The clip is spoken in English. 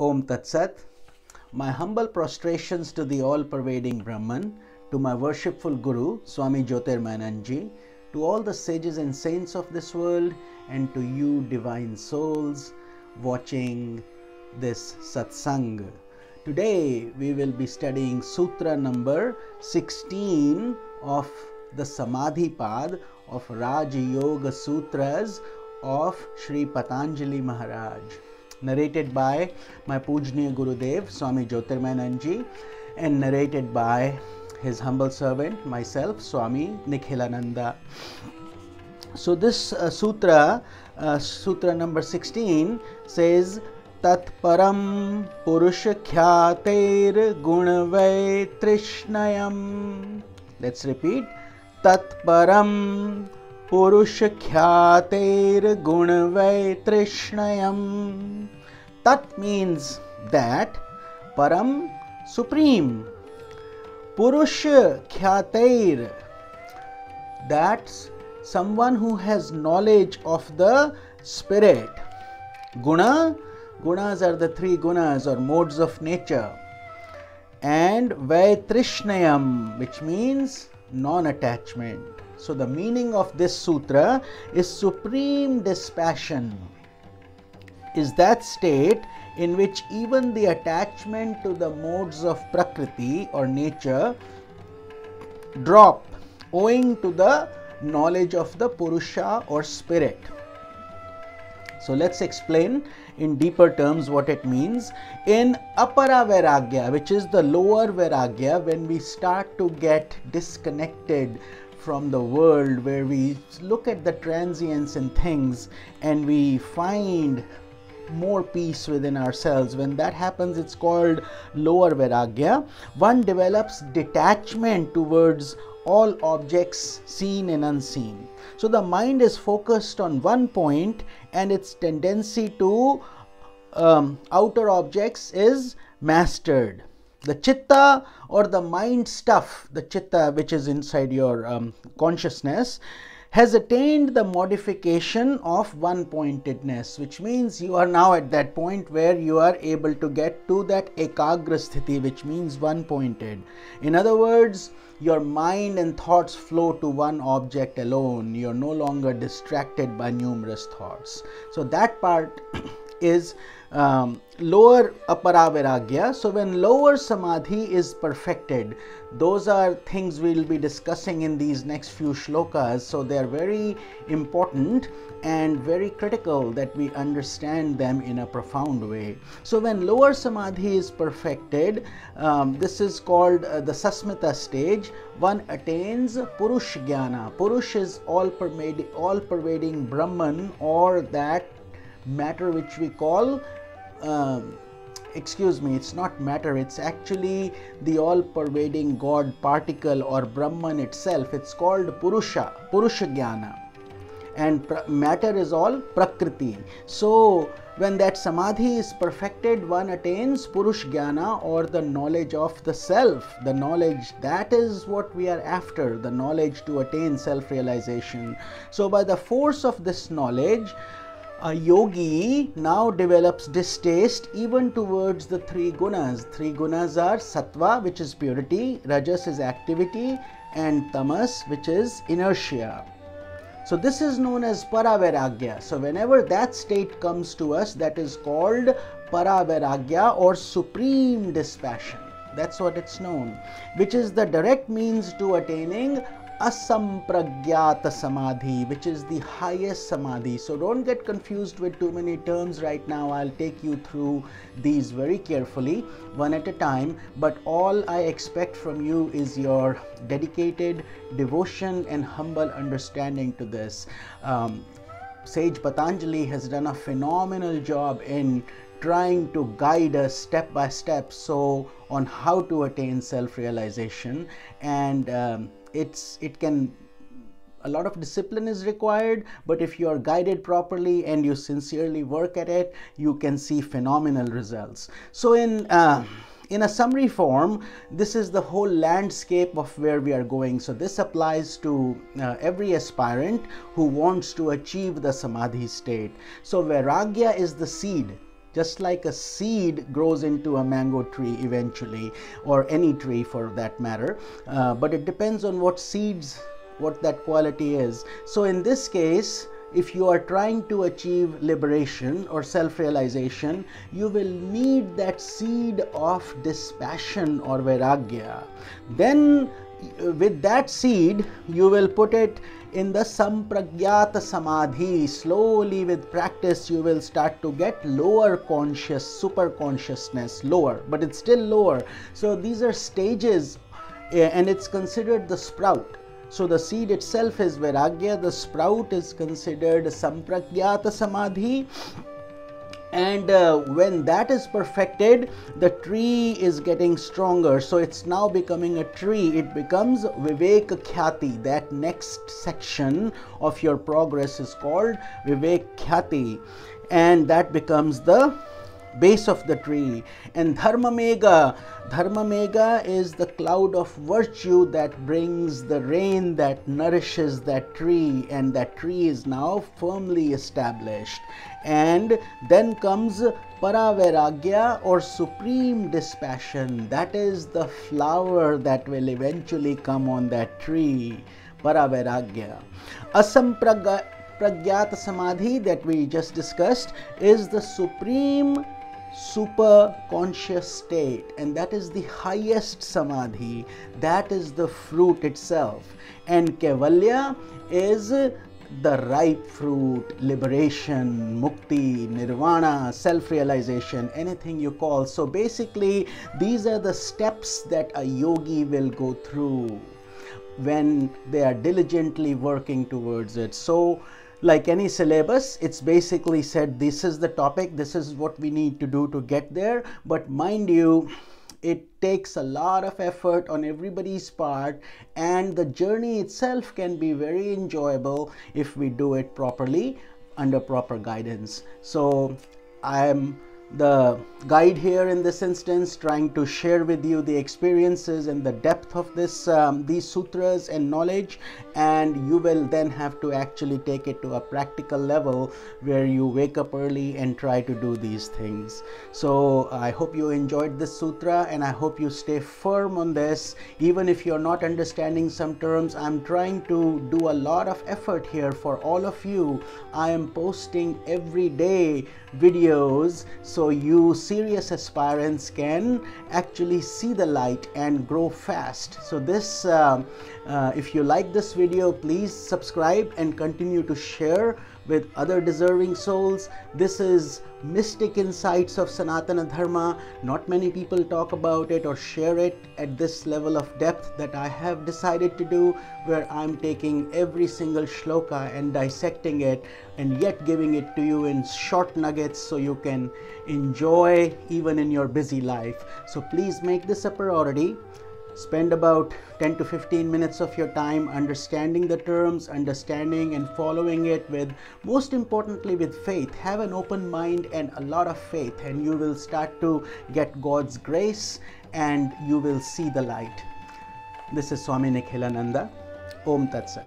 Om Tat Sat. My humble prostrations to the all-pervading Brahman, to my worshipful Guru, Swami Jyotirmayananji, to all the sages and saints of this world, and to you divine souls watching this satsang. Today we will be studying Sutra number 16 of the Samadhipad of Raj Yoga Sutras of Sri Patanjali Maharaj, narrated by my Pujniya Gurudev Swami Jyotirmayananji and narrated by his humble servant myself, Swami Nikhilananda. So this sutra number 16 says Tat param purusha khyater gunavai trishnayam. Let's repeat. Tat param purusha khyater gunavai trishnayam. Tat means that, param supreme, purusha khyater, that's someone who has knowledge of the spirit. Gunas are the three gunas or modes of nature, and Vaitrishnayam, which means non-attachment. So the meaning of this sutra is supreme dispassion is that state in which even the attachment to the modes of Prakriti or nature drop owing to the knowledge of the Purusha or spirit. So let's explain in deeper terms what it means. In Apara Vairagya, which is the lower Vairagya, when we start to get disconnected from the world, where we look at the transience in things and we find more peace within ourselves, when that happens, it's called lower Vairagya. One develops detachment towards all objects seen and unseen. So the mind is focused on one point and its tendency to outer objects is mastered. The chitta or the mind stuff, the chitta which is inside your consciousness, has attained the modification of one-pointedness, which means you are now at that point where you are able to get to that ekagra sthiti, which means one-pointed. In other words, your mind and thoughts flow to one object alone. You are no longer distracted by numerous thoughts. So that part is lower Apara Vairagya. So when lower Samadhi is perfected, those are things we will be discussing in these next few shlokas. So they are very important and very critical that we understand them in a profound way. So when lower Samadhi is perfected, this is called the Sasmita stage. One attains Purush Jnana. Purush is all-pervading Brahman, or that matter which we call it's not matter, it's actually the all-pervading God particle or Brahman itself. It's called Purusha Jnana, and matter is all Prakriti. So when that Samadhi is perfected, one attains Purush Jnana, or the knowledge of the self. The knowledge, that is what we are after, the knowledge to attain self-realization. So by the force of this knowledge, a yogi now develops distaste even towards the three gunas. Three gunas are sattva, which is purity, rajas is activity, and tamas, which is inertia. So this is known as Paravairagya. So whenever that state comes to us, that is called Paravairagya or supreme dispassion. That's what it's known, which is the direct means to attaining Asampragyata Samadhi, which is the highest Samadhi. So don't get confused with too many terms right now. I'll take you through these very carefully, one at a time. But all I expect from you is your dedicated devotion and humble understanding to this. Sage Patanjali has done a phenomenal job in trying to guide us step by step on how to attain self-realization, and a lot of discipline is required, but if you are guided properly and you sincerely work at it, you can see phenomenal results. So in a summary form, this is the whole landscape of where we are going. So this applies to every aspirant who wants to achieve the Samadhi state. So Vairagya is the seed. Just like a seed grows into a mango tree eventually, or any tree for that matter, but it depends on what seeds, what that quality is. So in this case, if you are trying to achieve liberation or self-realization, you will need that seed of dispassion or vairagya. Then with that seed, you will put it in the sampragyata samadhi. Slowly with practice, you will start to get lower conscious, super consciousness, lower, but it's still lower. So these are stages, and it's considered the sprout. So the seed itself is vairagya, the sprout is considered sampragyata samadhi, and when that is perfected, the tree is getting stronger. So it's now becoming a tree. It becomes vivek khyati. That next section of your progress is called vivek khyati, and that becomes the base of the tree. And dharma megha is the cloud of virtue that brings the rain that nourishes that tree, and that tree is now firmly established. And then comes paravairagya, or supreme dispassion. That is the flower that will eventually come on that tree, paravairagya. Asampragyata samadhi that we just discussed is the supreme super conscious state, and that is the highest samadhi. That is the fruit itself. And kaivalya is the ripe fruit, liberation, mukti, nirvana, self-realization, anything you call. So basically, these are the steps that a yogi will go through when they are diligently working towards it. So like any syllabus, it's basically said this is the topic, this is what we need to do to get there. But mind you, it takes a lot of effort on everybody's part, and the journey itself can be very enjoyable if we do it properly under proper guidance. So I am the guide here in this instance, trying to share with you the experiences and the depth of this these sutras and knowledge, and you will then have to actually take it to a practical level where you wake up early and try to do these things. So I hope you enjoyed this sutra, and I hope you stay firm on this. Even if you're not understanding some terms, I'm trying to do a lot of effort here for all of you. I am posting every day videos so you serious aspirants can actually see the light and grow fast. So this if you like this video, please subscribe and continue to share with other deserving souls. This is mystic insights of Sanatana Dharma. Not many people talk about it or share it at this level of depth that I have decided to do, where I'm taking every single shloka and dissecting it, and yet giving it to you in short nuggets so you can enjoy even in your busy life. So please make this a priority. Spend about 10 to 15 minutes of your time understanding the terms, understanding and following it with, most importantly, with faith. Have an open mind and a lot of faith, and you will start to get God's grace and you will see the light. This is Swami Nikhilananda. Om Tat Sat.